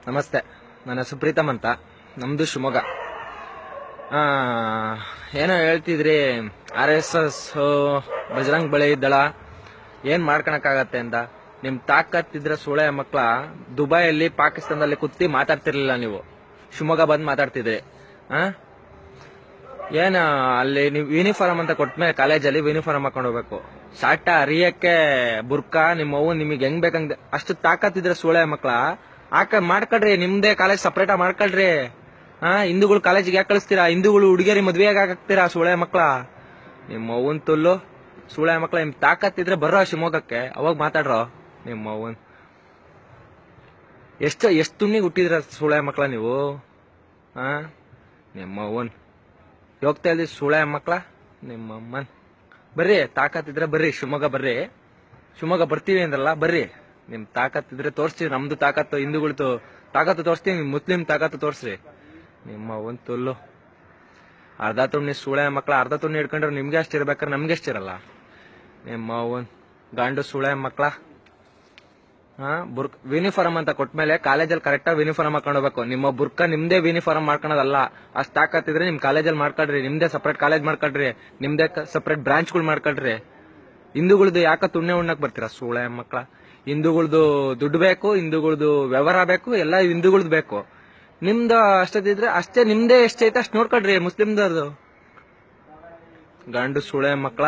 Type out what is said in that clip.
ನಮಸ್ತೆ, ನನ್ನ ಹೆಸರು ಪ್ರೀತಮ್ ಅಂತ. ನಮ್ದು ಶಿವಮೊಗ್ಗ. ಏನೋ ಹೇಳ್ತಿದ್ರಿ, RSS ಬಜರಂಗ್ ಬಳಿ ದಳ ಏನ್ ಮಾಡ್ಕೊಳಕ್ಕಾಗತ್ತೆ ಅಂತ. ನಿಮ್ ತಾಕತ್ತಿದ್ರೆ ಸೂಳೆ ಮಕ್ಳ ದುಬೈಯಲ್ಲಿ ಪಾಕಿಸ್ತಾನದಲ್ಲಿ ಕುತ್ತಿ ಮಾತಾಡ್ತಿರ್ಲಿಲ್ಲ, ನೀವು ಶಿವಮೊಗ್ಗ ಬಂದ್ ಮಾತಾಡ್ತಿದ್ರಿ. ಏನ್ ಅಲ್ಲಿ ನೀವು ಯೂನಿಫಾರ್ಮ್ ಅಂತ ಕೊಟ್ಮೇಲೆ ಕಾಲೇಜಲ್ಲಿ ಯೂನಿಫಾರ್ಮ್ ಹಾಕೊಂಡು ಹೋಗ್ಬೇಕು. ಶಾಟ ಅರಿಯಕ್ಕೆ ಬುರ್ಕಾ ನಿಮ್ಮ ಅವ್ವ ನಿಮಗೆ ಹೆಂಗ್ ಬೇಕಂಗ್ ಅಷ್ಟು ತಾಕತ್ತಿದ್ರೆ ಸೂಳೆ ಮಕ್ಳ ಮಾಡ್ಕೊಳ್ರಿ. ನಿಮ್ದೇ ಕಾಲೇಜ್ ಸಪ್ರೇಟ್ ಮಾಡ್ಕೊಳ್ರಿ. ಹಿಂದೂಗಳು ಕಾಲೇಜಿಗೆ ಯಾಕೆ ಕಳಿಸ್ತೀರಾ? ಹಿಂದೂಗಳು ಹುಡುಗಿಯರಿ ಮದ್ವೆಯಾಗ ಹಾಕ್ತೀರಾ ಸೂಳೆ ಮಕ್ಳ? ನಿಮ್ಮ ಅವ್ವನ್ ತುಲ್ಲು ಸೂಳೆ ಮಕ್ಳ. ನಿಮ್ ತಾಕತ್ತಿದ್ರೆ ಬರ್ರೋ ಶಿವಮೊಗ್ಗಕ್ಕೆ, ಅವಾಗ ಮಾತಾಡ್ರೋ. ನಿಮ್ಮ ಅವ್ವನ್ ಎಷ್ಟು ತುಣ್ಣಿಗೆ ಹುಟ್ಟಿದ್ರ ಸೂಳೆ ಮಕ್ಳ ನೀವು. ನಿಮ್ಮ ಅವ್ವನ್ ಹೋಗ್ತಾ ಇದ್ದಿ ಸೂಳೆ ಮಕ್ಳ. ನಿಮ್ಮಮ್ಮನ್ ಬರ್ರಿ, ತಾಕತ್ತಿದ್ರೆ ಬರ್ರಿ ಶಿವಮೊಗ್ಗ ಬರ್ರಿ. ಶಿವಮೊಗ್ಗ ಬರ್ತೀವಿ ಅಂದ್ರಲ್ಲ, ಬರ್ರಿ. ನಿಮ್ ತಾಕತ್ತಿದ್ರೆ ತೋರಿಸ್ತೀವಿ. ನಮ್ದು ತಾಕತ್ತು, ಹಿಂದೂಗಳದ್ದು ತಾಕತ್ತು ತೋರಿಸ್ತೀವಿ. ನಿಮ್ ಮುಸ್ಲಿಂ ತಾಕತ್ತು ತೋರಿಸ್ರಿ. ನಿಮ್ಮ ಒಂದು ತುಲ್ಲು ಅರ್ಧ ತುಣ್ಣಿ ಸೂಳೆ ಮಕ್ಳ. ಅರ್ಧ ತುಣ್ಣಿ ಹಿಡ್ಕೊಂಡ್ರೆ ನಿಮ್ಗೆ ಅಷ್ಟು ಇರ್ಬೇಕಾರೆ ನಮ್ಗೆ ಎಷ್ಟಿರಲ್ಲ. ನಿಮ್ಮ ಒಂದು ಗಾಂಡು ಸೂಳೆ ಮಕ್ಳ. ಯೂನಿಫಾರ್ಮ್ ಅಂತ ಕೊಟ್ಮೇಲೆ ಕಾಲೇಜಲ್ಲಿ ಕರೆಕ್ಟಾಗಿ ಯೂನಿಫಾರ್ಮ್ ಹಾಕೊಂಡು ಹೋಗ್ಬೇಕು. ನಿಮ್ಮ ಬುರ್ಕ ನಿಮ್ದೇ ಯೂನಿಫಾರ್ಮ್ ಮಾಡ್ಕೊಳೋದಲ್ಲ. ಅಷ್ಟು ತಾಕತ್ತಿದ್ರೆ ನಿಮ್ ಕಾಲೇಜಲ್ಲಿ ಮಾಡ್ಕೊಳ್ರಿ. ನಿಮ್ದೇ ಸಪ್ರೇಟ್ ಕಾಲೇಜ್ ಮಾಡ್ಕೊಳ್ರಿ. ನಿಮ್ದೇ ಸಪ್ರೇಟ್ ಬ್ರಾಂಚ್ಗಳು ಮಾಡ್ಕೊಳ್ರಿ. ಹಿಂದೂಗಳದ್ದು ಯಾಕ ತುಣ್ಣೆ ಉಣ್ಣಕ್ ಬರ್ತೀರಾ ಸೂಳೆ ಮಕ್ಳ? ಹಿಂದೂಗಳದ್ದು ದುಡ್ಡು ಬೇಕು, ಹಿಂದೂಗಳದ್ದು ವ್ಯವಹಾರ ಬೇಕು, ಎಲ್ಲ ಹಿಂದೂಗಳದ್ದು ಬೇಕು. ನಿಮ್ದು ಅಷ್ಟದಿದ್ರೆ ಅಷ್ಟೇ, ನಿಮ್ದೇ ಎಷ್ಟೈತೆ ಅಷ್ಟು ನೋಡ್ಕೊಳ್ರಿ. ಮುಸ್ಲಿಮ್ದವ್ರದ್ದು ಗಂಡು ಸೂಳೆ ಮಕ್ಳ.